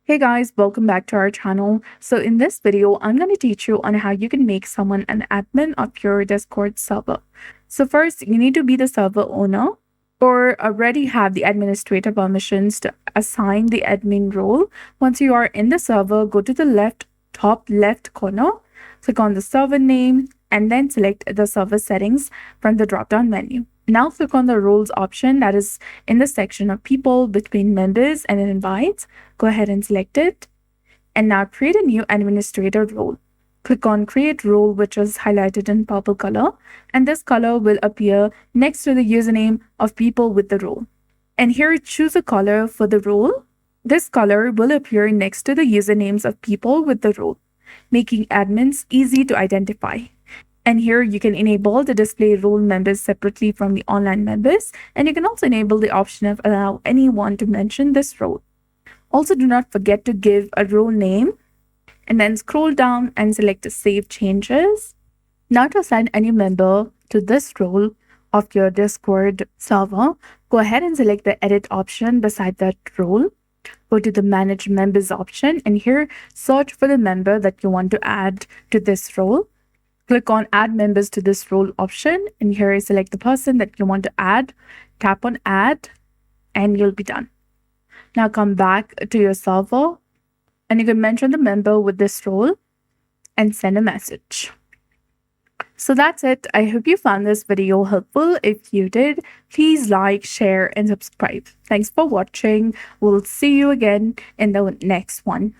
Hey guys, welcome back to our channel. So in this video, I'm going to teach you on how you can make someone an admin of your Discord server. So first, you need to be the server owner or already have the administrator permissions to assign the admin role. Once you are in the server, go to the top left corner, click on the server name, and then select the server settings from the drop-down menu. Now click on the roles option that is in the section of people, between members, and invites. Go ahead and select it. And now create a new administrator role. Click on create role, which is highlighted in purple color, and this color will appear next to the username of people with the role. And here choose a color for the role. This color will appear next to the usernames of people with the role, making admins easy to identify. And here you can enable the display role members separately from the online members, and you can also enable the option of allow anyone to mention this role. Also, do not forget to give a role name and then scroll down and select the Save Changes. Now to assign any member to this role of your Discord server, go ahead and select the Edit option beside that role. Go to the Manage Members option, and here search for the member that you want to add to this role. Click on Add Members to this role option, and here select the person that you want to add. Tap on Add, and you'll be done. Now come back to your server, and you can mention the member with this role and send a message. So that's it. I hope you found this video helpful. If you did, please like, share, and subscribe. Thanks for watching. We'll see you again in the next one.